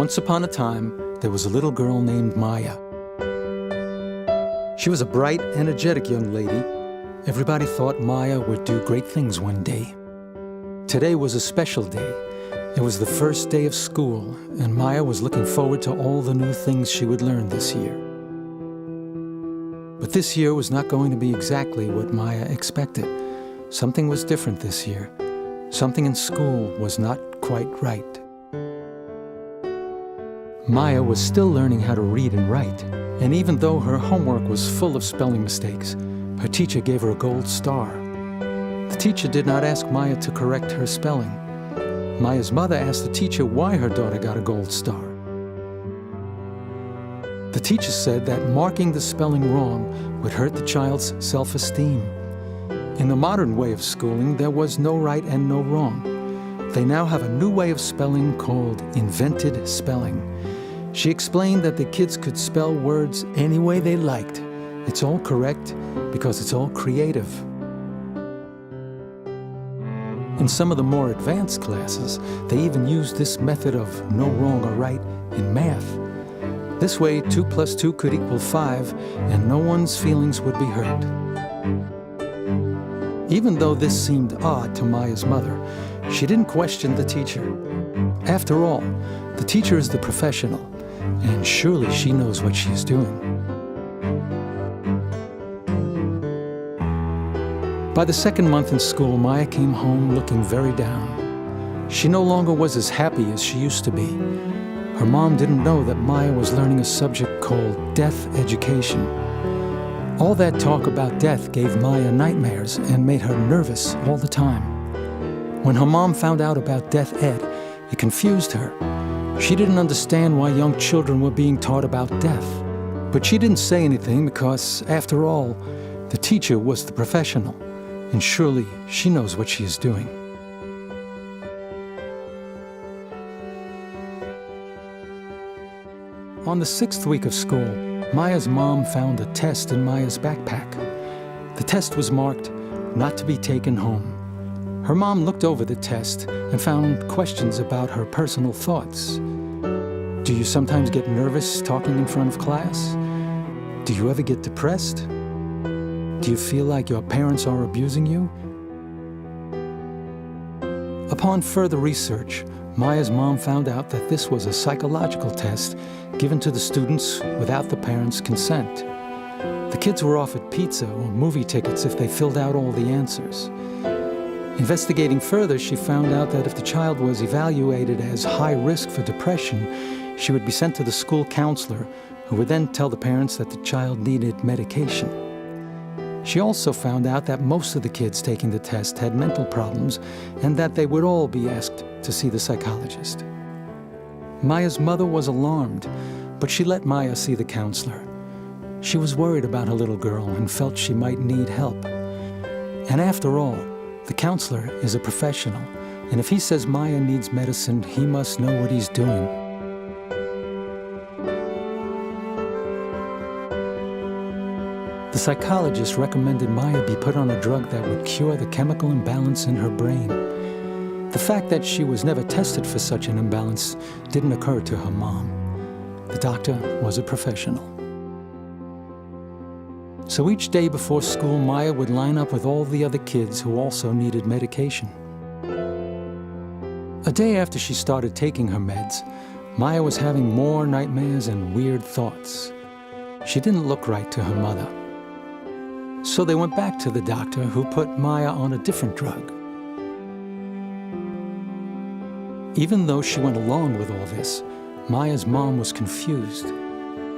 Once upon a time, there was a little girl named Maya. She was a bright, energetic young lady. Everybody thought Maya would do great things one day. Today was a special day. It was the first day of school, and Maya was looking forward to all the new things she would learn this year. But this year was not going to be exactly what Maya expected. Something was different this year. Something in school was not quite right. Maya was still learning how to read and write, and even though her homework was full of spelling mistakes, her teacher gave her a gold star. The teacher did not ask Maya to correct her spelling. Maya's mother asked the teacher why her daughter got a gold star. The teacher said that marking the spelling wrong would hurt the child's self-esteem. In the modern way of schooling, there was no right and no wrong. They now have a new way of spelling called invented spelling. She explained that the kids could spell words any way they liked. It's all correct because it's all creative. In some of the more advanced classes, they even used this method of no wrong or right in math. This way, 2 + 2 could equal 5, and no one's feelings would be hurt. Even though this seemed odd to Maya's mother, she didn't question the teacher. After all, the teacher is the professional, and surely she knows what she is doing. By the second month in school, Maya came home looking very down. She no longer was as happy as she used to be. Her mom didn't know that Maya was learning a subject called death education. All that talk about death gave Maya nightmares and made her nervous all the time. When her mom found out about death ed, it confused her. She didn't understand why young children were being taught about death. But she didn't say anything because, after all, the teacher was the professional, and surely she knows what she is doing. On the 6th week of school, Maya's mom found a test in Maya's backpack. The test was marked, "Not to be taken home." Her mom looked over the test and found questions about her personal thoughts. Do you sometimes get nervous talking in front of class? Do you ever get depressed? Do you feel like your parents are abusing you? Upon further research, Maya's mom found out that this was a psychological test given to the students without the parents' consent. The kids were offered pizza or movie tickets if they filled out all the answers. Investigating further, she found out that if the child was evaluated as high risk for depression, she would be sent to the school counselor, who would then tell the parents that the child needed medication. She also found out that most of the kids taking the test had mental problems and that they would all be asked to see the psychologist. Maya's mother was alarmed, but she let Maya see the counselor. She was worried about her little girl and felt she might need help. And after all, the counselor is a professional, and if he says Maya needs medicine, he must know what he's doing. The psychologist recommended Maya be put on a drug that would cure the chemical imbalance in her brain. The fact that she was never tested for such an imbalance didn't occur to her mom. The doctor was a professional. So each day before school, Maya would line up with all the other kids who also needed medication. A day after she started taking her meds, Maya was having more nightmares and weird thoughts. She didn't look right to her mother. So they went back to the doctor, who put Maya on a different drug. Even though she went along with all this, Maya's mom was confused.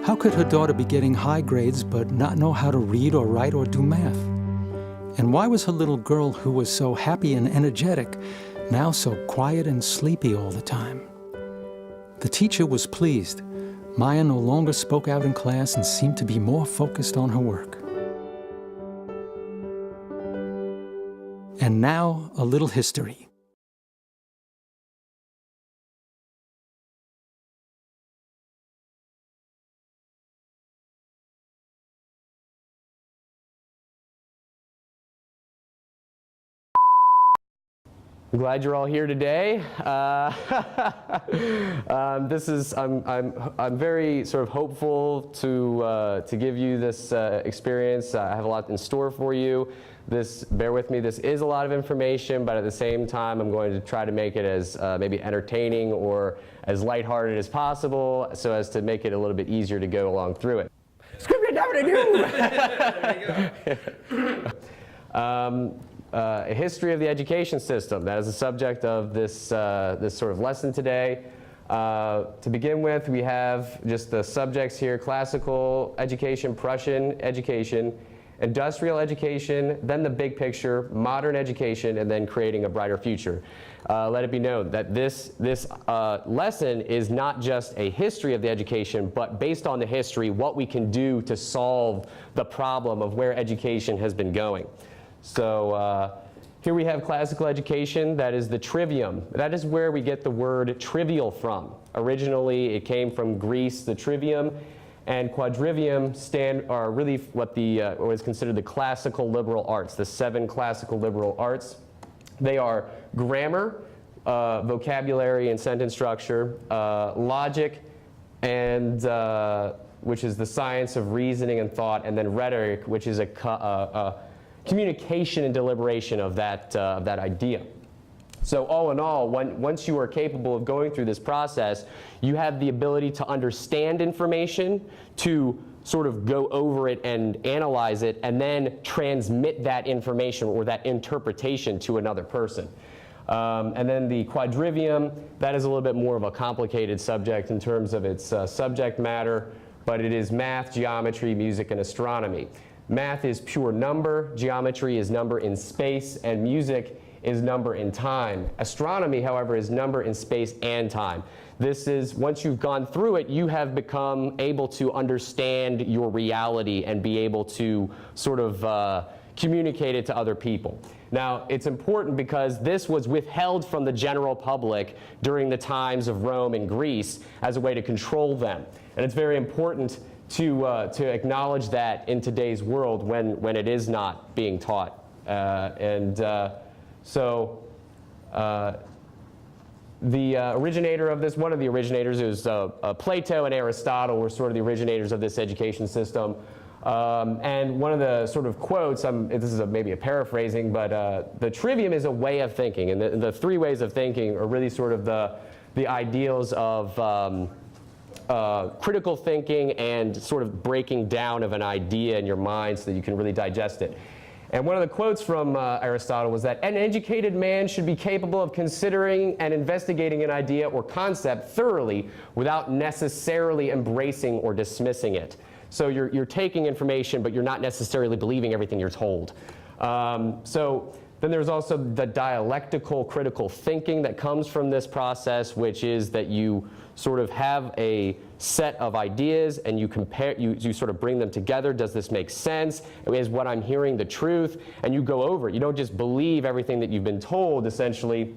How could her daughter be getting high grades but not know how to read or write or do math? And why was her little girl, who was so happy and energetic, now so quiet and sleepy all the time? The teacher was pleased. Maya no longer spoke out in class and seemed to be more focused on her work. And now, a little history. I'm glad you're all here today. I'm very sort of hopeful to give you this experience. I have a lot in store for you. Bear with me, this is a lot of information, but at the same time, I'm going to try to make it as maybe entertaining or as lighthearted as possible, so as to make it a little bit easier to go along through it. A history of the education system. That is the subject of this sort of lesson today. To begin with, we have just the subjects here: classical education, Prussian education, industrial education, then the big picture, modern education, and then creating a brighter future. Let it be known that this lesson is not just a history of the education, but based on the history, what we can do to solve the problem of where education has been going. So here we have classical education. That is the trivium. That is where we get the word trivial from. Originally, it came from Greece, the trivium, and quadrivium are really what is considered the classical liberal arts, the 7 classical liberal arts. They are grammar, vocabulary and sentence structure, logic, and which is the science of reasoning and thought, and then rhetoric, which is a communication and deliberation of that idea. So all in all, once you are capable of going through this process, you have the ability to understand information, to sort of go over it and analyze it, and then transmit that information or that interpretation to another person. And then the quadrivium, that is a little bit more of a complicated subject in terms of its subject matter, but it is math, geometry, music, and astronomy. Math is pure number, geometry is number in space, and music is number in time. Astronomy, however, is number in space and time. This is, once you've gone through it, you have become able to understand your reality and be able to sort of communicate it to other people. Now, it's important because this was withheld from the general public during the times of Rome and Greece as a way to control them. And it's very important to acknowledge that in today's world when it is not being taught. The originator of this, one of the originators, is Plato and Aristotle were sort of the originators of this education system. And one of the sort of quotes, this is maybe a paraphrasing, but the trivium is a way of thinking. And the 3 ways of thinking are really sort of the ideals of critical thinking and sort of breaking down of an idea in your mind so that you can really digest it. And one of the quotes from Aristotle was that an educated man should be capable of considering and investigating an idea or concept thoroughly without necessarily embracing or dismissing it. So you're taking information, but you're not necessarily believing everything you're told. Then there's also the dialectical critical thinking that comes from this process, which is that you sort of have a set of ideas and you compare, you sort of bring them together. Does this make sense? Is what I'm hearing the truth? And you go over it. You don't just believe everything that you've been told, essentially,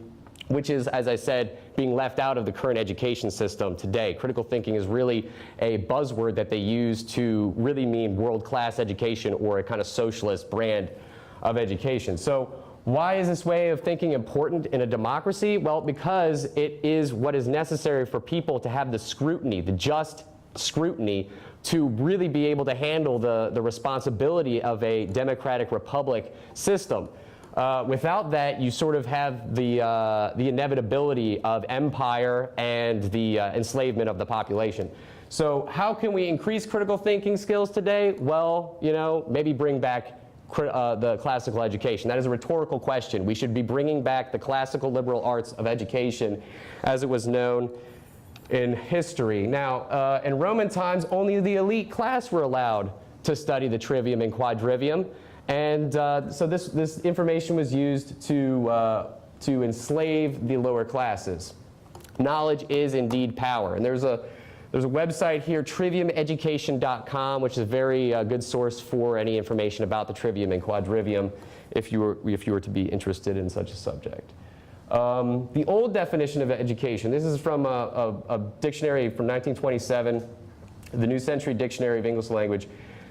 which is, as I said, being left out of the current education system today. Critical thinking is really a buzzword that they use to really mean world-class education or a kind of socialist brand of education. So why is this way of thinking important in a democracy? Well, because it is what is necessary for people to have the scrutiny, the just scrutiny, to really be able to handle the responsibility of a democratic republic system. Without that, you sort of have the inevitability of empire and the enslavement of the population. So how can we increase critical thinking skills today? Well, maybe bring back the classical education. That is a rhetorical question. We should be bringing back the classical liberal arts of education as it was known in history. Now, in Roman times, only the elite class were allowed to study the trivium and quadrivium. And so this information was used to enslave the lower classes. Knowledge is indeed power. And there's a website here, triviumeducation.com, which is a very good source for any information about the trivium and quadrivium if you were to be interested in such a subject. The old definition of education, this is from a dictionary from 1927, the New Century Dictionary of English Language.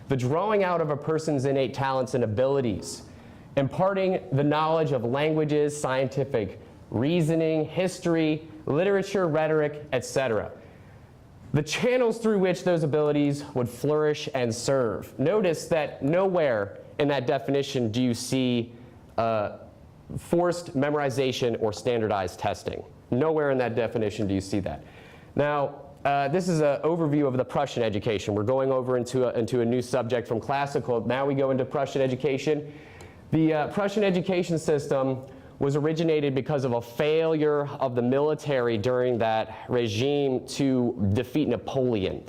The drawing out of a person's innate talents and abilities, imparting the knowledge of languages, scientific reasoning, history, literature, rhetoric, etc. The channels through which those abilities would flourish and serve. Notice that nowhere in that definition do you see forced memorization or standardized testing. Nowhere in that definition do you see that. Now, this is an overview of the Prussian education. We're going over into a new subject from classical. Now we go into Prussian education. The Prussian education system was originated because of a failure of the military during that regime to defeat Napoleon.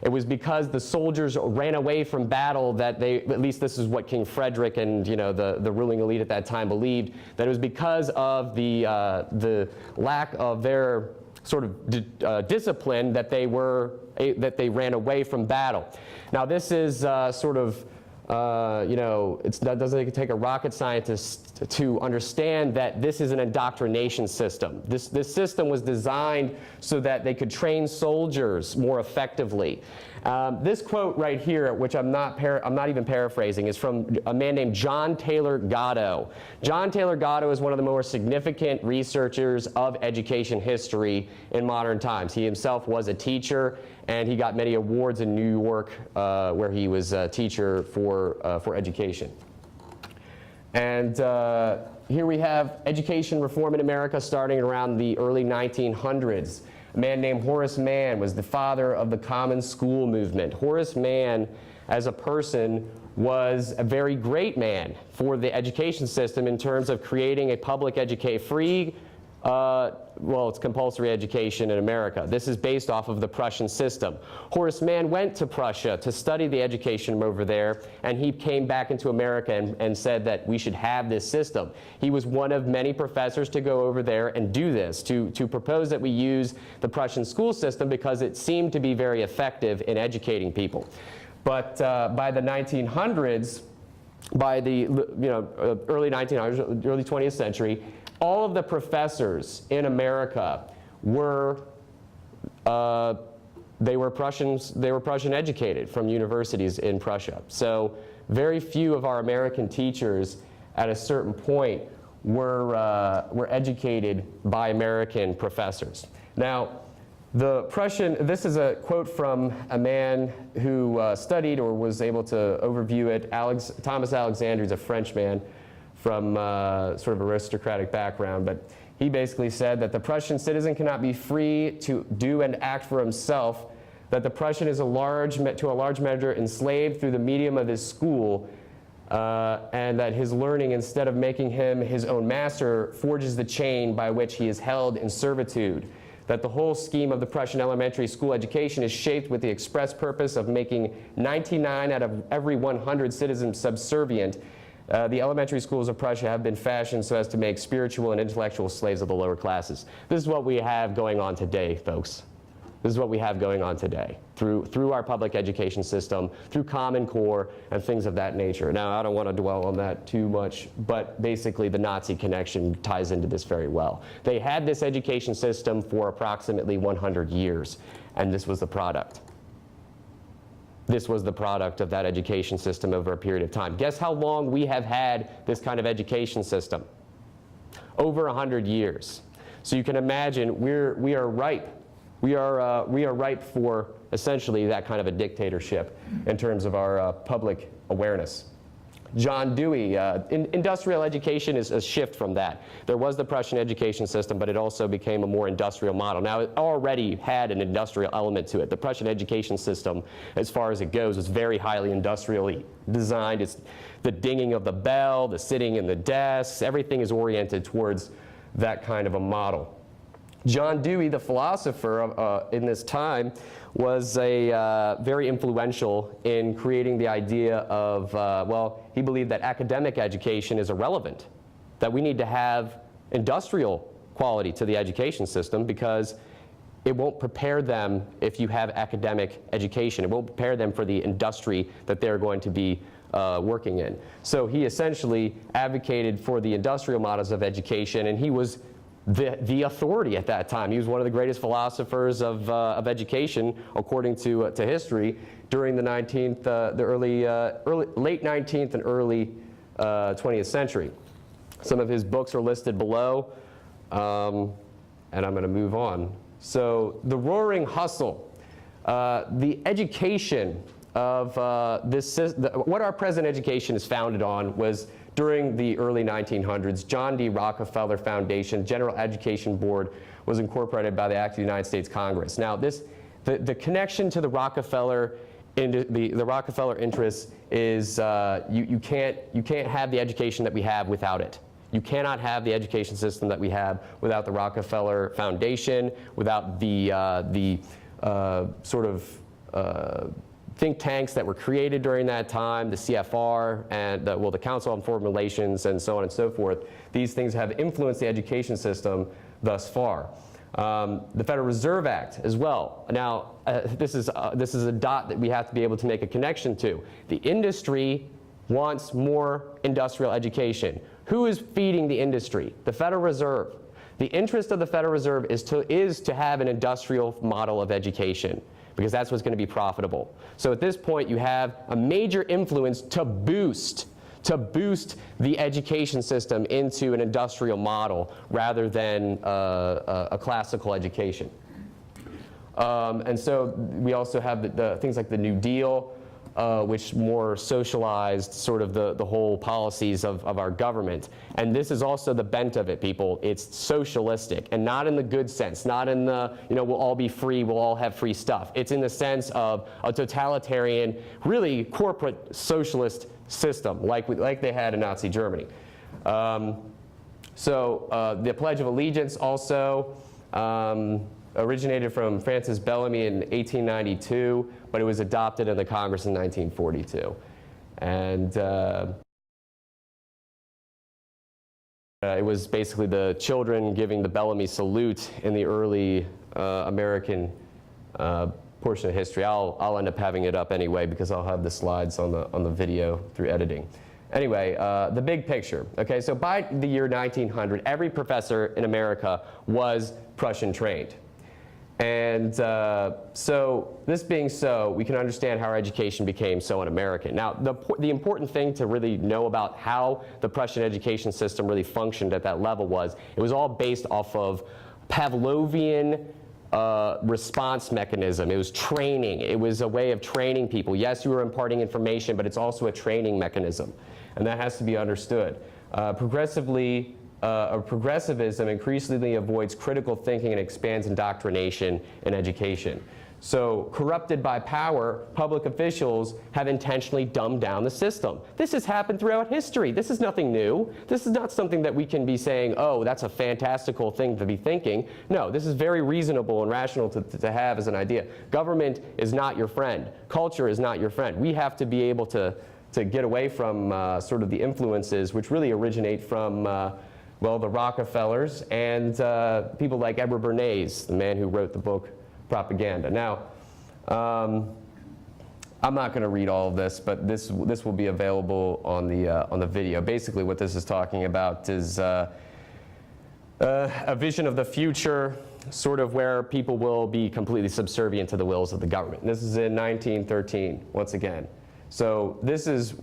It was because the soldiers ran away from battle that they, at least this is what King Frederick and the ruling elite at that time believed, that it was because of the lack of their sort of discipline that they ran away from battle. Now this is sort of that doesn't take a rocket scientist to understand that this is an indoctrination system. This system was designed so that they could train soldiers more effectively. This quote right here, which I'm not even paraphrasing, is from a man named John Taylor Gatto. John Taylor Gatto is one of the more significant researchers of education history in modern times. He himself was a teacher, and he got many awards in New York where he was a teacher for education. And here we have education reform in America starting around the early 1900s. A man named Horace Mann was the father of the Common School movement. Horace Mann, as a person, was a very great man for the education system in terms of creating a public free it's compulsory education in America. This is based off of the Prussian system. Horace Mann went to Prussia to study the education over there, and he came back into America and said that we should have this system. He was one of many professors to go over there and do this, to propose that we use the Prussian school system because it seemed to be very effective in educating people. But by the 1900s, by the early 1900s, early 20th century, all of the professors in America were Prussian educated from universities in Prussia. So very few of our American teachers at a certain point were educated by American professors. Now, this is a quote from a man who studied or was able to overview it. Thomas Alexander is a French man from sort of aristocratic background, but he basically said that the Prussian citizen cannot be free to do and act for himself, that the Prussian is to a large measure enslaved through the medium of his school, and that his learning, instead of making him his own master, forges the chain by which he is held in servitude, that the whole scheme of the Prussian elementary school education is shaped with the express purpose of making 99 out of every 100 citizens subservient. The elementary schools of Prussia have been fashioned so as to make spiritual and intellectual slaves of the lower classes. This is what we have going on today, folks. This is what we have going on today through our public education system, through Common Core and things of that nature. Now, I don't want to dwell on that too much, but basically the Nazi connection ties into this very well. They had this education system for approximately 100 years, and this was the product. This was the product of that education system over a period of time. Guess how long we have had this kind of education system? Over 100 years. So you can imagine we are ripe. We are ripe for essentially that kind of a dictatorship in terms of our public awareness. John Dewey, industrial education is a shift from that. There was the Prussian education system, but it also became a more industrial model. Now, it already had an industrial element to it. The Prussian education system, as far as it goes, is very highly industrially designed. It's the dinging of the bell, the sitting in the desks, everything is oriented towards that kind of a model. John Dewey, the philosopher in this time, was very influential in creating the idea of, he believed that academic education is irrelevant, that we need to have industrial quality to the education system because it won't prepare them if you have academic education. It won't prepare them for the industry that they're going to be working in. So he essentially advocated for the industrial models of education, and he was the authority at that time. He was one of the greatest philosophers of education, according to history, during the late 19th and early 20th century. Some of his books are listed below. And I'm going to move on. So the roaring hustle, the education of what our present education is founded on was during the early 1900s, John D. Rockefeller Foundation General Education Board was incorporated by the Act of the United States Congress. Now the connection to the Rockefeller the Rockefeller interests is you can't have the education that we have without it. You cannot have the education system that we have without the Rockefeller Foundation, without the sort of think tanks that were created during that time, the CFR and the Council on Foreign Relations and so on and so forth. These things have influenced the education system thus far. The Federal Reserve Act as well. Now, this is a dot that we have to be able to make a connection to. The industry wants more industrial education. Who is feeding the industry? The Federal Reserve. The interest of the Federal Reserve is to have an industrial model of education, because that's what's going to be profitable. So at this point, you have a major influence to boost the education system into an industrial model rather than a classical education. And so we also have the things like the New Deal, which more socialized sort of the whole policies of our government. And this is also the bent of it, people. It's socialistic, and not in the good sense, not in the, we'll all be free, we'll all have free stuff. It's in the sense of a totalitarian, really corporate socialist system, like they had in Nazi Germany. So the Pledge of Allegiance also originated from Francis Bellamy in 1892, but it was adopted in the Congress in 1942. And it was basically the children giving the Bellamy salute in the early American portion of history. I'll end up having it up anyway because I'll have the slides on the video through editing. Anyway, the big picture. Okay, so by the year 1900, every professor in America was Prussian trained. And so this being so, we can understand how our education became so un-American. Now, the important thing to really know about how the Prussian education system really functioned at that level was it was all based off of Pavlovian response mechanism. It was training. It was a way of training people. Yes, you were imparting information, but it's also a training mechanism. And that has to be understood. Progressivism increasingly avoids critical thinking and expands indoctrination in education. So, corrupted by power, public officials have intentionally dumbed down the system. This has happened throughout history. This is nothing new. This is not something that we can be saying, oh, that's a fantastical thing to be thinking. No, this is very reasonable and rational to have as an idea. Government is not your friend. Culture is not your friend. We have to be able to get away from sort of the influences which really originate from well, the Rockefellers and people like Edward Bernays, the man who wrote the book Propaganda. Now, I'm not going to read all of this, but this will be available on the video. Basically, what this is talking about is a vision of the future, sort of where people will be completely subservient to the wills of the government. This is in 1913, once again. So this is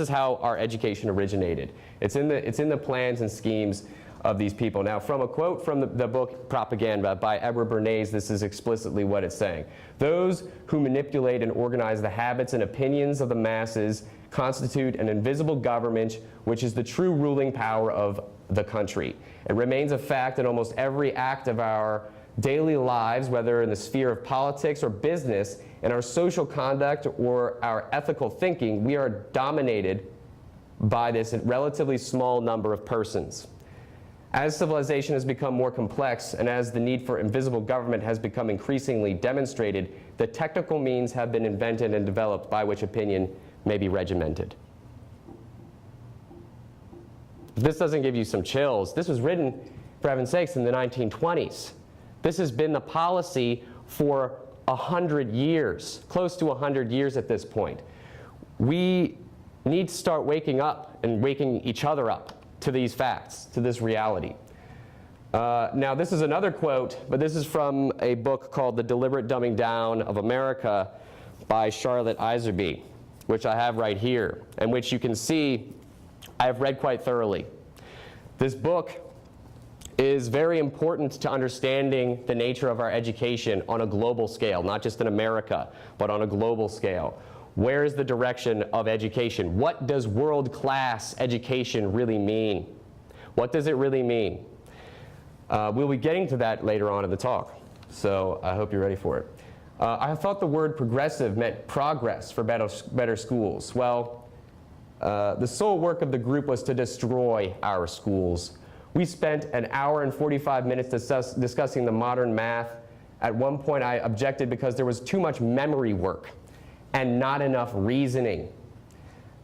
how our education originated. It's in the plans and schemes of these people. Now, from a quote from the book Propaganda by Edward Bernays, this is explicitly what it's saying. Those who manipulate and organize the habits and opinions of the masses constitute an invisible government which is the true ruling power of the country. It remains a fact in almost every act of our daily lives, whether in the sphere of politics or business, in our social conduct or our ethical thinking, we are dominated by this relatively small number of persons. As civilization has become more complex and as the need for invisible government has become increasingly demonstrated, the technical means have been invented and developed by which opinion may be regimented. If this doesn't give you some chills, this was written, for heaven's sakes, in the 1920s. This has been the policy for 100 years, close to 100 years at this point. We need to start waking up and waking each other up to these facts, to this reality. Now, this is another quote, but this is from a book called The Deliberate Dumbing Down of America by Charlotte Iserby, which I have right here, and which you can see I have read quite thoroughly. This book is very important to understanding the nature of our education on a global scale, not just in America, but on a global scale. Where is the direction of education? What does world-class education really mean? What does it really mean? We'll be getting to that later on in the talk, so I hope you're ready for it. I thought the word progressive meant progress for better schools. Well, the sole work of the group was to destroy our schools. We spent an hour and 45 minutes discussing the modern math. At one point I objected because there was too much memory work and not enough reasoning.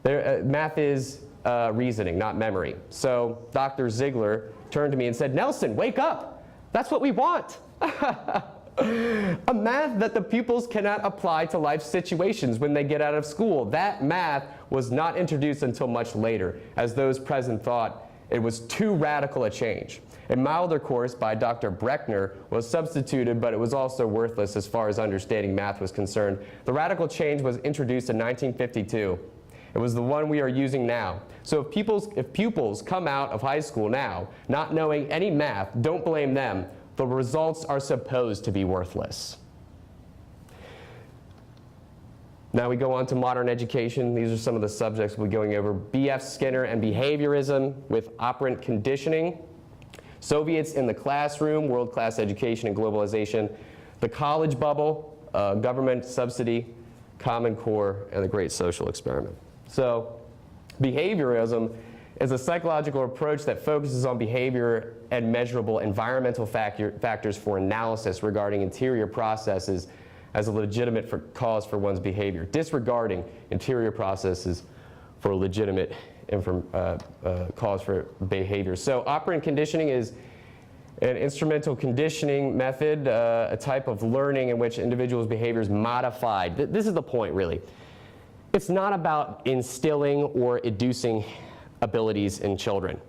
Math is reasoning, not memory. So Dr. Ziegler turned to me and said, "Nelson, wake up. That's what we want." A math that the pupils cannot apply to life situations when they get out of school. That math was not introduced until much later, as those present thought it was too radical a change. A milder course by Dr. Breckner was substituted, but it was also worthless as far as understanding math was concerned. The radical change was introduced in 1952. It was the one we are using now. So if pupils come out of high school now not knowing any math, don't blame them. The results are supposed to be worthless. Now we go on to modern education. These are some of the subjects we'll be going over. B.F. Skinner and behaviorism with operant conditioning. Soviets in the classroom, world-class education and globalization. The college bubble, government subsidy, Common Core, and the Great Social Experiment. So behaviorism is a psychological approach that focuses on behavior and measurable environmental factors for analysis regarding interior processes as a legitimate cause for one's behavior, disregarding interior processes for a legitimate cause for behavior. So operant conditioning is an instrumental conditioning method, a type of learning in which individuals' behavior is modified. This is the point, really. It's not about instilling or educing abilities in children.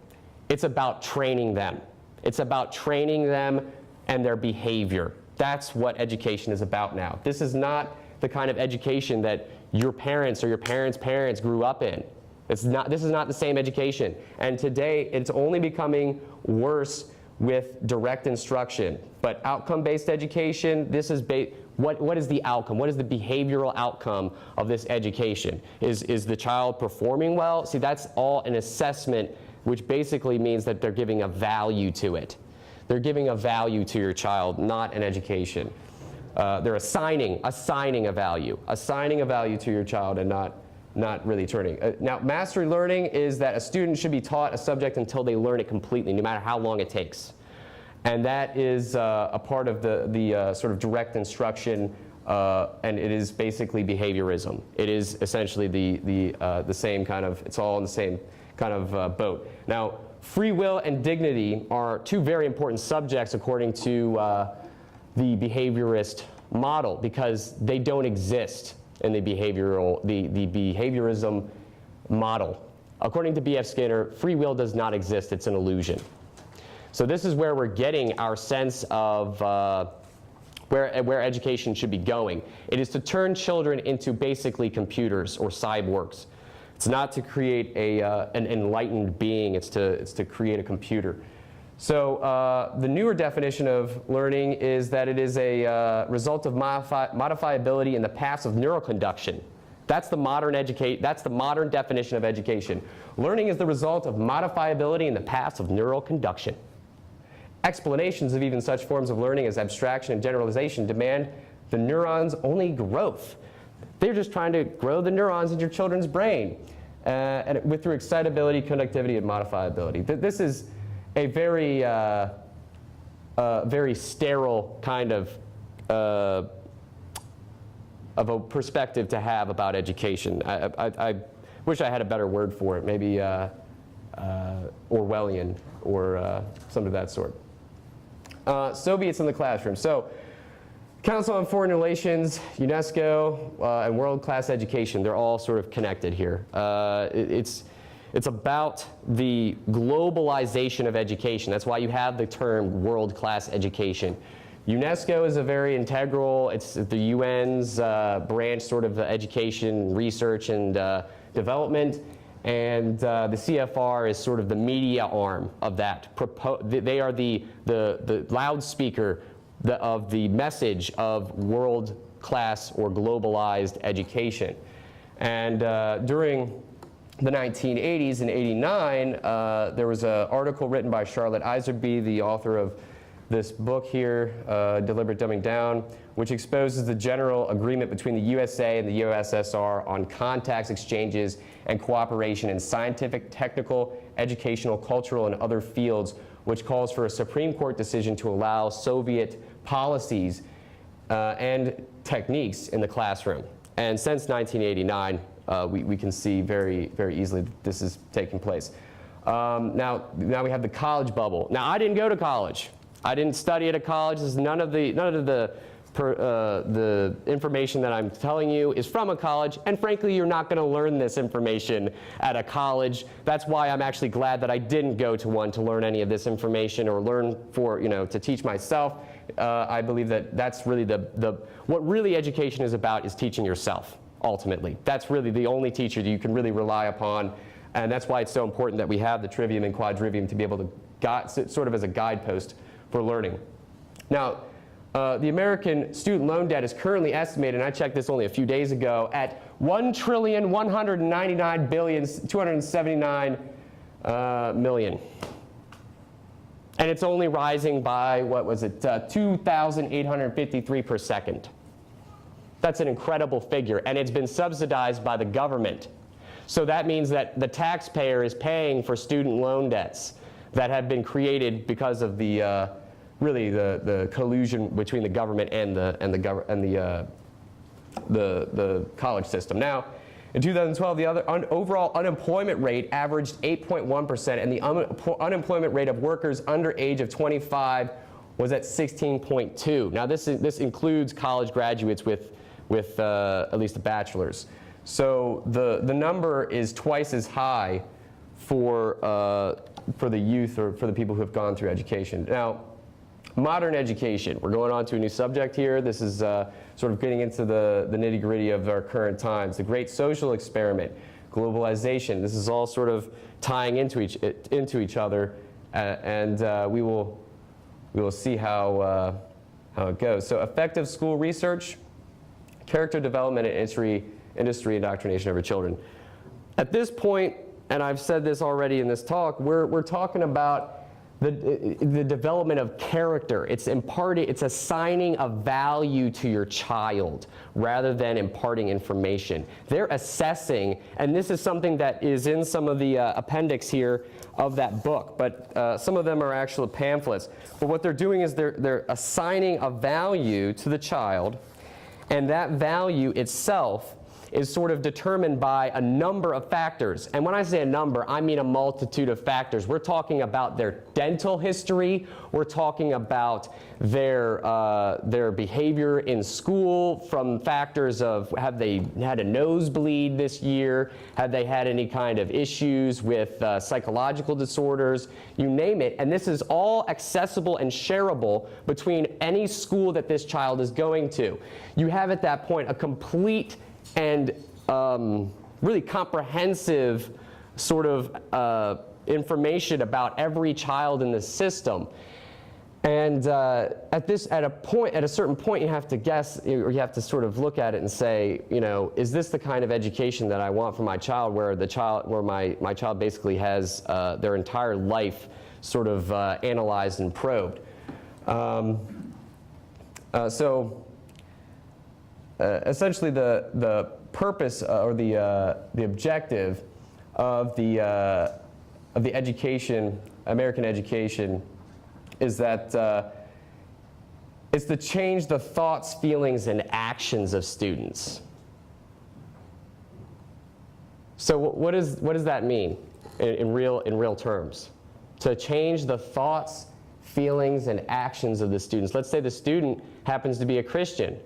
It's about training them. It's about training them and their behavior. That's what education is about now. This is not the kind of education that your parents or your parents' parents grew up in. This is not the same education. And today, it's only becoming worse with direct instruction. But outcome-based education, this is what is the outcome? What is the behavioral outcome of this education? Is the child performing well? See, that's all an assessment, which basically means that they're giving a value to it. They're giving a value to your child, not an education. They're assigning a value to your child and not really turning. Now, mastery learning is that a student should be taught a subject until they learn it completely, no matter how long it takes. And that is a part of the sort of direct instruction, and it is basically behaviorism. It is essentially the same kind of, it's all in the same kind of boat. Now, free will and dignity are two very important subjects according to the behaviorist model, because they don't exist in the behaviorism model. According to B.F. Skinner, free will does not exist, it's an illusion. So this is where we're getting our sense of where education should be going. It is to turn children into basically computers or cyborgs. It's not to create an enlightened being, it's to create a computer. So the newer definition of learning is that it is a result of modifiability in the paths of neural conduction. That's the modern definition of education. Learning is the result of modifiability in the paths of neural conduction. Explanations of even such forms of learning as abstraction and generalization demand the neuron's only growth. They're just trying to grow the neurons in your children's brain through excitability, conductivity, and modifiability. This is a very sterile kind of a perspective to have about education. I wish I had a better word for it, maybe Orwellian or something of that sort. Soviets in the classroom. So, Council on Foreign Relations, UNESCO, and world-class education, they're all sort of connected here. It's about the globalization of education. That's why you have the term world-class education. UNESCO is a very integral, it's the UN's branch sort of education, research, and development. and the CFR is sort of the media arm of that. They are the loudspeaker of the message of world-class or globalized education. And during the 1980s and 89, there was an article written by Charlotte Iserby, the author of this book here, Deliberate Dumbing Down, which exposes the general agreement between the USA and the USSR on contacts, exchanges, and cooperation in scientific, technical, educational, cultural, and other fields, which calls for a Supreme Court decision to allow Soviet policies and techniques in the classroom. And since 1989, we can see very, very easily that this is taking place. Now we have the college bubble. Now, I didn't go to college. I didn't study at a college. This is none of the information that I'm telling you is from a college, and frankly, you're not going to learn this information at a college. That's why I'm actually glad that I didn't go to one to learn any of this information or learn to teach myself. I believe that that's really what really education is about, is teaching yourself, ultimately. That's really the only teacher that you can really rely upon, and that's why it's so important that we have the trivium and quadrivium to be able to sort of as a guidepost for learning. Now, the American student loan debt is currently estimated, and I checked this only a few days ago, at $1,199,279,000,000. And it's only rising by, 2,853 per second. That's an incredible figure, and it's been subsidized by the government. So that means that the taxpayer is paying for student loan debts that have been created because of the really the collusion between the government and the college system. Now, in 2012, the overall unemployment rate averaged 8.1%, and the unemployment rate of workers under age of 25 was at 16.2. Now, this includes college graduates with at least a bachelor's. So the number is twice as high for the youth or for the people who have gone through education. Now, modern education. We're going on to a new subject here. This is sort of getting into the nitty-gritty of our current times. The great social experiment, globalization. This is all sort of tying into each other, and we will see how it goes. So, effective school research, character development, and industry indoctrination of our children. At this point, and I've said this already in this talk, we're talking about the development of character. It's assigning a value to your child rather than imparting information. They're assessing, and this is something that is in some of the appendix here of that book, but some of them are actual pamphlets. But what they're doing is they're assigning a value to the child, and that value itself is sort of determined by a number of factors. And when I say a number, I mean a multitude of factors. We're talking about their dental history. We're talking about their behavior in school, from factors of, have they had a nosebleed this year? Have they had any kind of issues with psychological disorders? You name it. And this is all accessible and shareable between any school that this child is going to. You have at that point a complete and really comprehensive sort of information about every child in the system. And at a certain point, you have to guess, or you have to sort of look at it and say, is this the kind of education that I want for my child, where my child basically has their entire life sort of analyzed and probed. Essentially, the purpose or the objective of the education, American education, is that it's to change the thoughts, feelings, and actions of students. So what does that mean in real terms? To change the thoughts, feelings, and actions of the students. Let's say the student happens to be a Christian.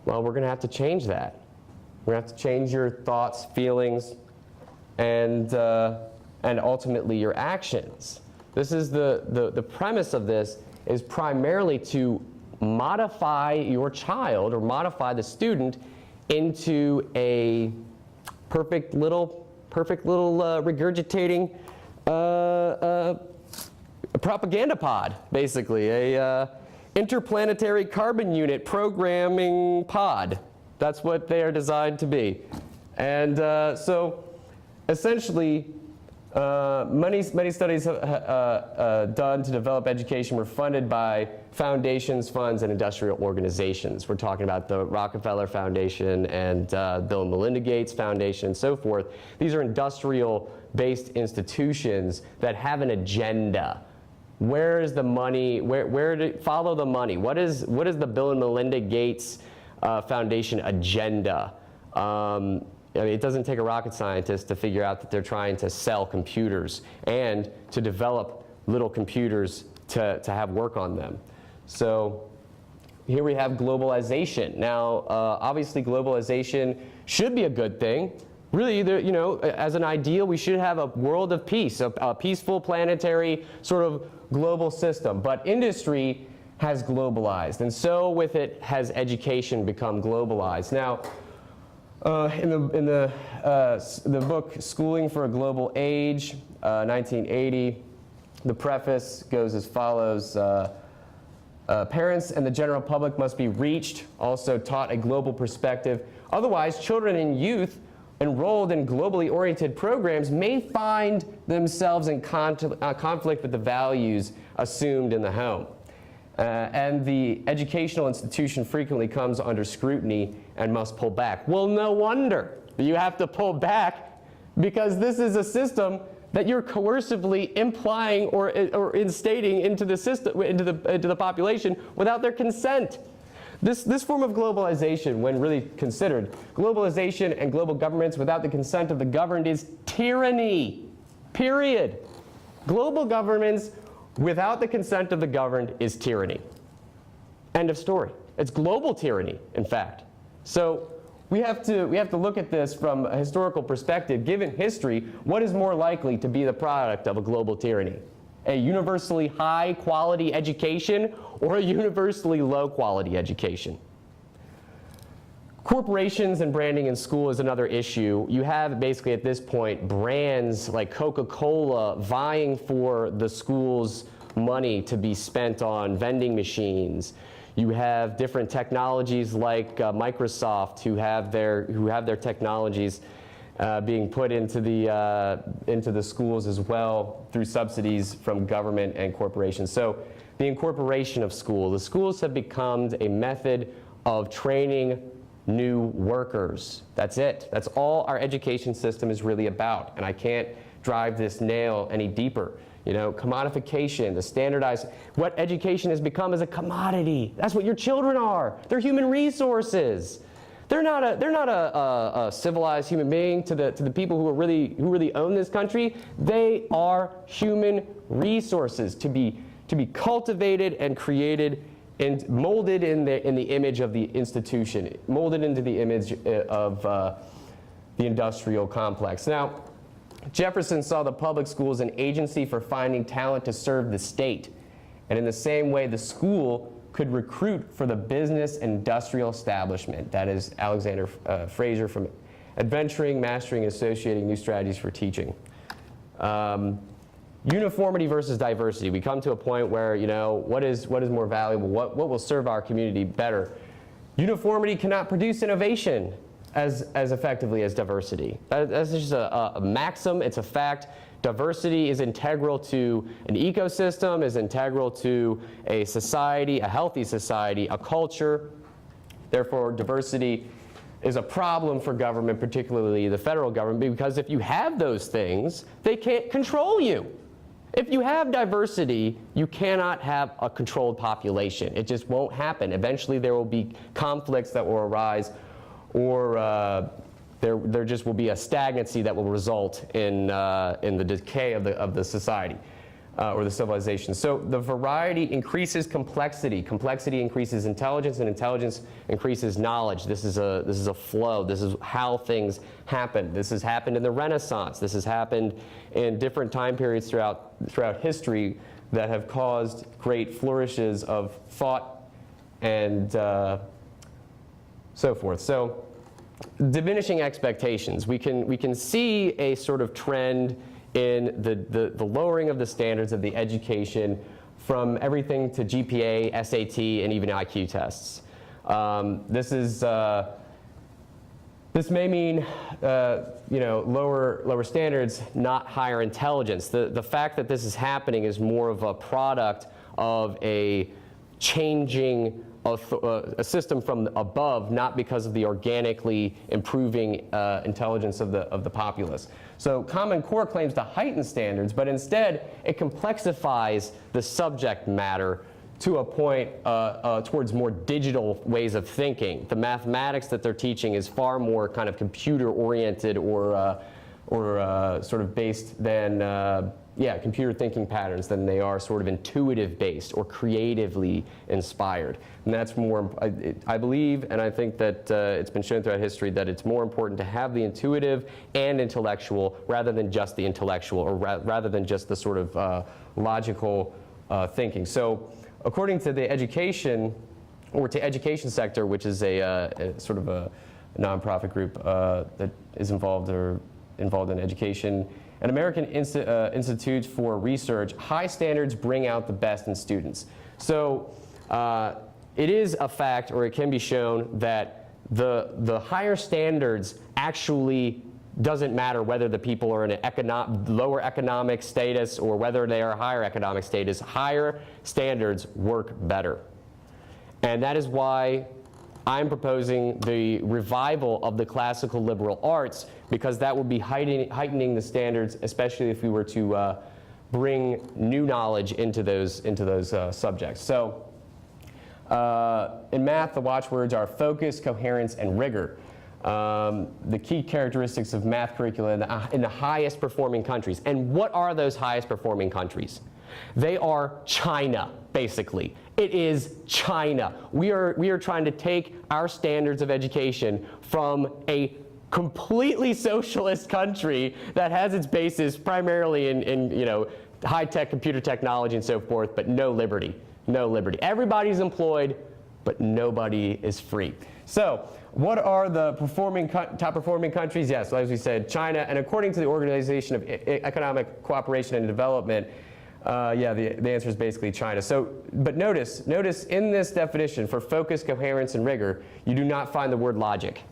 Well, we're going to have to change that. We're going to have to change your thoughts, feelings, and ultimately your actions. This is the premise of this is primarily to modify your child or modify the student into a perfect little perfect little regurgitating propaganda pod, basically, a interplanetary carbon unit programming pod. That's what they are designed to be. And so essentially, many studies done to develop education were funded by foundations, funds, and industrial organizations. We're talking about the Rockefeller Foundation and Bill and Melinda Gates Foundation and so forth. These are industrial-based institutions that have an agenda. Where is the money? Where to follow the money? What is the Bill and Melinda Gates Foundation agenda? I mean, it doesn't take a rocket scientist to figure out that they're trying to sell computers and to develop little computers to have work on them. So here we have globalization. Now, obviously, globalization should be a good thing. Really, you know, as an ideal, we should have a world of peace, a peaceful planetary sort of global system. But industry has globalized, and so with it has education become globalized. Now, in the book Schooling for a Global Age, 1980, the preface goes as follows. Parents and the general public must be reached, also taught a global perspective. Otherwise, children and youth enrolled in globally oriented programs may find themselves in conflict with the values assumed in the home. And the educational institution frequently comes under scrutiny and must pull back. Well, no wonder you have to pull back, because this is a system that you're coercively implying or instating into the system, into the population without their consent. This form of globalization, when really considered, globalization and global governments without the consent of the governed is tyranny, period. Global governments without the consent of the governed is tyranny. End of story. It's global tyranny, in fact. So we have to look at this from a historical perspective. Given history, what is more likely to be the product of a global tyranny? A universally high quality education or a universally low quality education? Corporations and branding in school is another issue. You have basically at this point brands like Coca-Cola vying for the school's money to be spent on vending machines. You have different technologies like Microsoft who have their technologies being put into the schools as well through subsidies from government and corporations. So the incorporation of school. The schools have become a method of training new workers. That's it. That's all our education system is really about. And I can't drive this nail any deeper. You know, commodification, the standardized, what education has become is a commodity. That's what your children are. They're human resources. They're not a civilized human being to the people who really own this country. They are human resources to be cultivated and created and molded in the image of the institution, molded into the image of the industrial complex. Now, Jefferson saw the public school as an agency for finding talent to serve the state. And in the same way, the school could recruit for the business industrial establishment. That is Alexander Fraser from Adventuring, Mastering, and Associating New Strategies for Teaching. Uniformity versus diversity. We come to a point where, you know, what is more valuable? What will serve our community better? Uniformity cannot produce innovation as effectively as diversity. That's just a maxim. It's a fact. Diversity is integral to an ecosystem, is integral to a society, a healthy society, a culture. Therefore, diversity is a problem for government, particularly the federal government, because if you have those things, they can't control you. If you have diversity, you cannot have a controlled population. It just won't happen. Eventually, there will be conflicts that will arise, or there just will be a stagnancy that will result in the decay of the society or the civilization. So the variety increases complexity. Complexity increases intelligence, and intelligence increases knowledge. This is a flow. This is how things happen. This has happened in the Renaissance. This has happened in different time periods throughout history that have caused great flourishes of thought and so forth. So diminishing expectations. We can see a sort of trend in the lowering of the standards of the education from everything to GPA, SAT, and even IQ tests. This may mean lower standards, not higher intelligence. The fact that this is happening is more of a product of a changing a system from above, not because of the organically improving intelligence of the populace. So Common Core claims to heighten standards, but instead it complexifies the subject matter to a point towards more digital ways of thinking. The mathematics that they're teaching is far more kind of computer-oriented or sort of based than computer thinking patterns than they are sort of intuitive based or creatively inspired. And that's more, I believe, and I think that it's been shown throughout history that it's more important to have the intuitive and intellectual rather than just the intellectual, or rather than just the sort of logical thinking. So according to the education, or to education sector, which is a sort of a nonprofit group that is involved in education, an American Institute for Research, high standards bring out the best in students. So it is a fact, or it can be shown, that the higher standards actually doesn't matter whether the people are in an lower economic status or whether they are higher economic status. Higher standards work better. And that is why I'm proposing the revival of the classical liberal arts, because that would be heightening the standards, especially if we were to bring new knowledge into those subjects. So in math, the watchwords are focus, coherence, and rigor. The key characteristics of math curricula in the highest performing countries. And what are those highest performing countries? They are China, basically. It is China. We are trying to take our standards of education from a completely socialist country that has its basis primarily in high-tech computer technology and so forth, but no liberty. No liberty. Everybody's employed, but nobody is free. So what are the top performing countries? Yes, as we said, China. And according to the Organization of Economic Cooperation and Development, the answer is basically China. So, but notice in this definition for focus, coherence, and rigor, you do not find the word logic.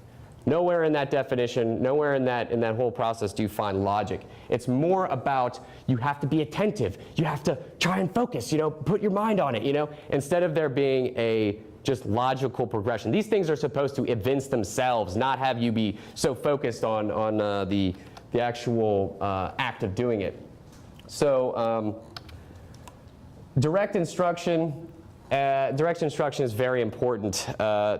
Nowhere in that definition, nowhere in that whole process do you find logic. It's more about you have to be attentive. You have to try and focus, put your mind on it, instead of there being a just logical progression. These things are supposed to evince themselves, not have you be so focused on the actual act of doing it. So direct instruction is very important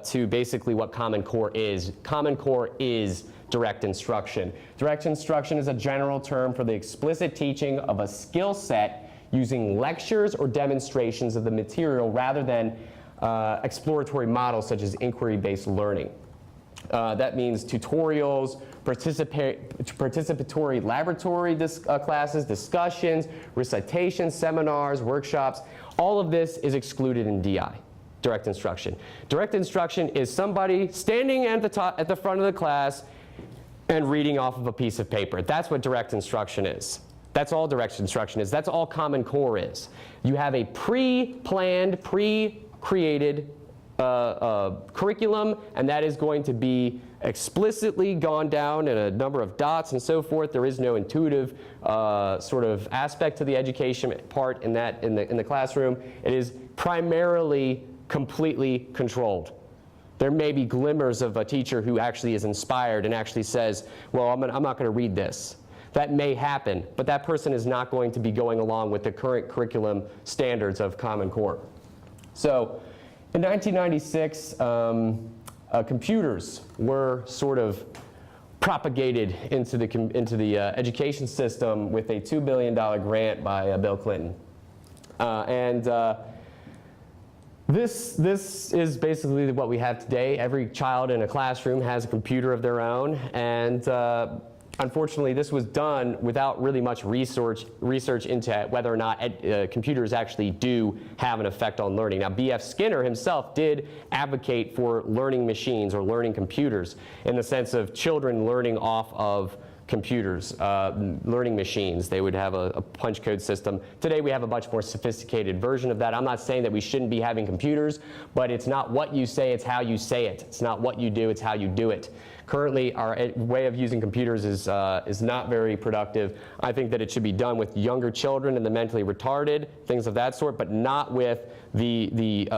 to basically what Common Core is. Common Core is direct instruction. Direct instruction is a general term for the explicit teaching of a skill set using lectures or demonstrations of the material rather than exploratory models such as inquiry-based learning. That means tutorials, participatory laboratory classes, discussions, recitations, seminars, workshops. All of this is excluded in DI, direct instruction. Direct instruction is somebody standing at the front of the class and reading off of a piece of paper. That's what direct instruction is. That's all direct instruction is. That's all Common Core is. You have a pre-planned, pre-created curriculum, and that is going to be explicitly gone down in a number of dots and so forth. There is no intuitive sort of aspect to the education part in the classroom. It is primarily completely controlled. There may be glimmers of a teacher who actually is inspired and actually says, well, I'm not going to read this. That may happen, but that person is not going to be going along with the current curriculum standards of Common Core. So in 1996, computers were sort of propagated into the education system with a $2 billion grant by Bill Clinton. This is basically what we have today. Every child in a classroom has a computer of their own, and unfortunately, this was done without really much research into whether or not computers actually do have an effect on learning. Now, B.F. Skinner himself did advocate for learning machines or learning computers in the sense of children learning off of computers, learning machines. They would have a punch code system. Today we have a much more sophisticated version of that. I'm not saying that we shouldn't be having computers, but it's not what you say, it's how you say it. It's not what you do, it's how you do it. Currently, our way of using computers is not very productive. I think that it should be done with younger children and the mentally retarded, things of that sort, but not with the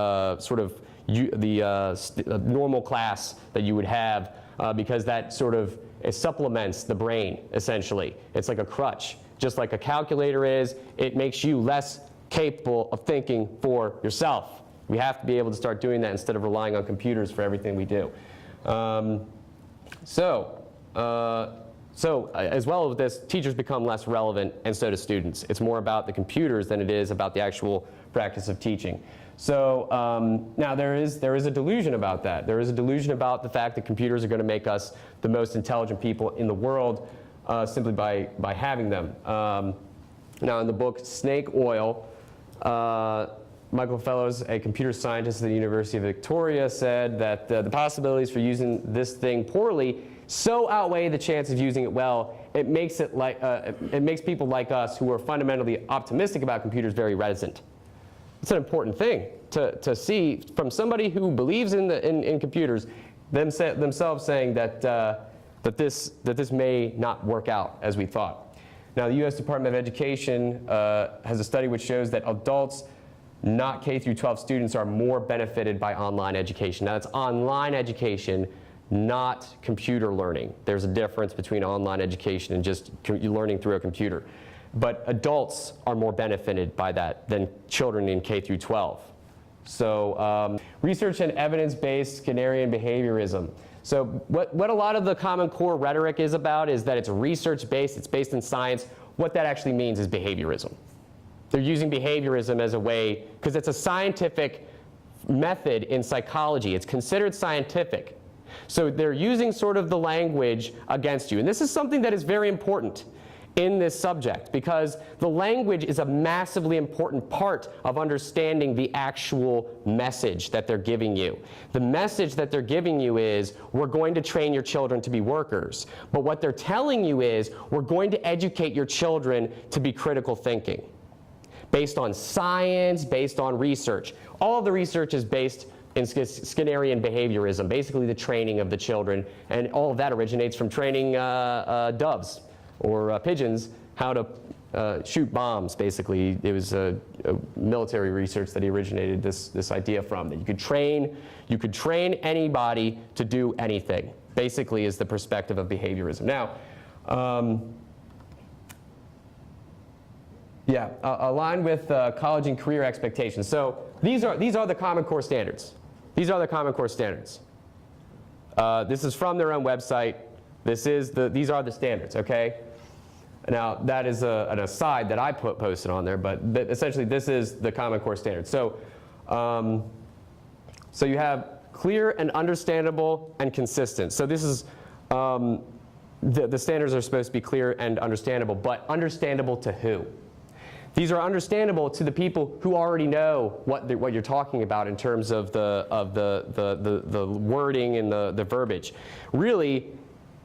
normal class that you would have, because that sort of it supplements the brain, essentially. It's like a crutch. Just like a calculator is, it makes you less capable of thinking for yourself. We have to be able to start doing that instead of relying on computers for everything we do. So as well with this, teachers become less relevant, and so do students. It's more about the computers than it is about the actual practice of teaching. So now there is a delusion about that. There is a delusion about the fact that computers are going to make us the most intelligent people in the world simply by having them. Now in the book Snake Oil, Michael Fellows, a computer scientist at the University of Victoria, said that the possibilities for using this thing poorly so outweigh the chance of using it well, it makes people like us who are fundamentally optimistic about computers very reticent. It's an important thing to see from somebody who believes in computers, themselves saying that this may not work out as we thought. Now, the U.S. Department of Education has a study which shows that adults, not K through 12 students, are more benefited by online education. Now, it's online education, not computer learning. There's a difference between online education and just learning through a computer. But adults are more benefited by that than children in K through 12. So research and evidence-based Skinnerian behaviorism. So what a lot of the Common Core rhetoric is about is that it's research-based, it's based in science. What that actually means is behaviorism. They're using behaviorism as a way, because it's a scientific method in psychology. It's considered scientific. So they're using sort of the language against you. And this is something that is very important in this subject, because the language is a massively important part of understanding the actual message that they're giving you. The message that they're giving you is, we're going to train your children to be workers. But what they're telling you is, we're going to educate your children to be critical thinking, based on science, based on research. All of the research is based in Skinnerian behaviorism, basically the training of the children, and all of that originates from training doves or pigeons how to shoot bombs, basically. It was a military research that he originated this idea from, that you could train anybody to do anything, basically is the perspective of behaviorism. Now, aligned with college and career expectations. So these are the Common Core standards. These are the Common Core standards. This is from their own website. These are the standards, okay? Now, that is an aside that I posted on there, but essentially this is the Common Core standards. So, so you have clear and understandable and consistent. So this is, the standards are supposed to be clear and understandable, but understandable to who? These are understandable to the people who already know what you're talking about in terms of the wording and the verbiage. Really,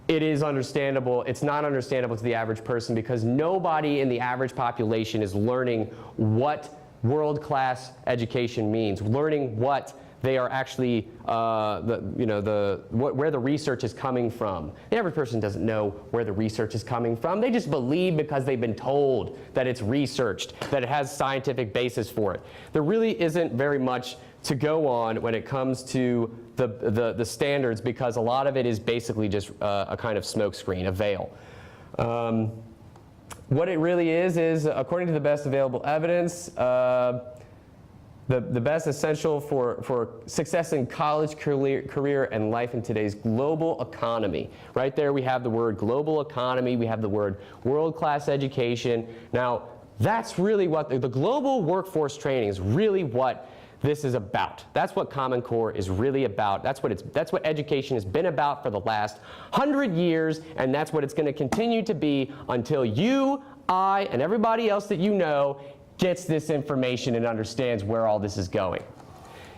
it is understandable. It's not understandable to the average person, because nobody in the average population is learning what world-class education means, learning what they are actually, where the research is coming from. The average person doesn't know where the research is coming from. They just believe because they've been told that it's researched, that it has scientific basis for it. There really isn't very much to go on when it comes to the standards, because a lot of it is basically just a kind of smokescreen, a veil. What it really is according to the best available evidence, the best essential for success in college, career, and life in today's global economy. Right there we have the word global economy, we have the word world-class education. Now, that's really what the global workforce training is really what this is about. That's what Common Core is really about. That's what education has been about for the last 100 years, and that's what it's going to continue to be until you, I, and everybody else that you know gets this information and understands where all this is going.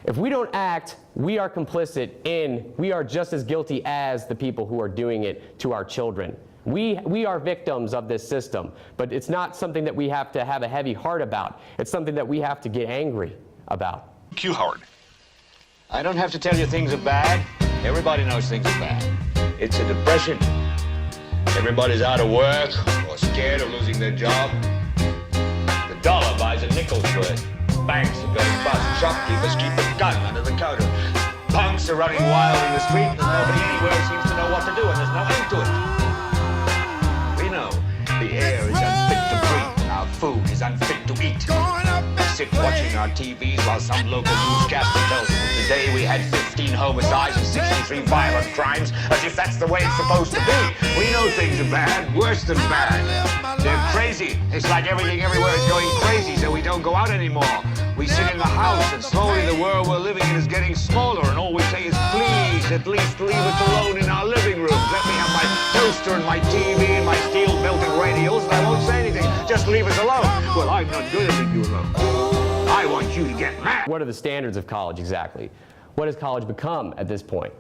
If we don't act, we are complicit in, we are just as guilty as the people who are doing it to our children. We are victims of this system, but it's not something that we have to have a heavy heart about. It's something that we have to get angry about. Q, Howard. I don't have to tell you things are bad. Everybody knows things are bad. It's a depression. Everybody's out of work or scared of losing their job. The dollar buys a nickel's worth. Banks are going bust. Shopkeepers keep a gun under the counter. Punks are running wild in the street, and nobody anywhere seems to know what to do, and there's no end to it. We know the air is unfit to breathe, and our food is unfit to eat. We sit watching our TVs while some local newscaster tells us that today we had 15 homicides and 63 violent crimes, as if that's the way it's supposed to be. We know things are bad, worse than bad. They're crazy. It's like everything everywhere is going crazy, so we don't go out anymore. We sit in the house, and slowly the world we're living in is getting smaller, and all we say is, please, at least leave us alone in our living rooms. Let me have my toaster and my TV and my steel-belted radials, and I won't say anything. Just leave us alone. Well, I'm not good at leaving you alone. I want you to get mad. What are the standards of college exactly? What has college become at this point?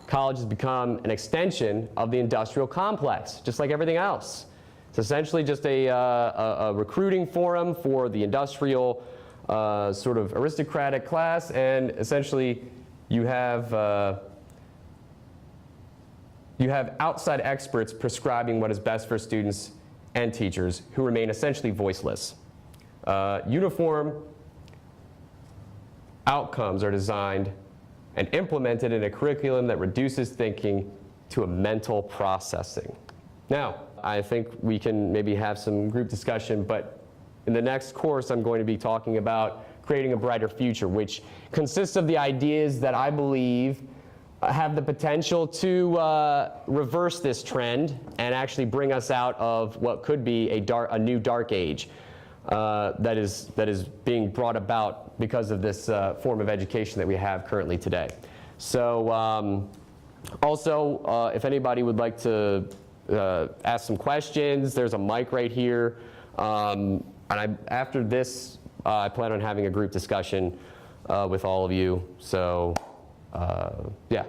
College has become an extension of the industrial complex, just like everything else. It's essentially just a recruiting forum for the industrial sort of aristocratic class, and essentially you have outside experts prescribing what is best for students and teachers who remain essentially voiceless. Uniform outcomes are designed and implemented in a curriculum that reduces thinking to a mental processing. Now, I think we can maybe have some group discussion, but in the next course I'm going to be talking about creating a brighter future, which consists of the ideas that I believe have the potential to reverse this trend and actually bring us out of what could be a new dark age that is being brought about because of this form of education that we have currently today. So also, if anybody would like to ask some questions, there's a mic right here. And after this, I plan on having a group discussion with all of you. So, yeah.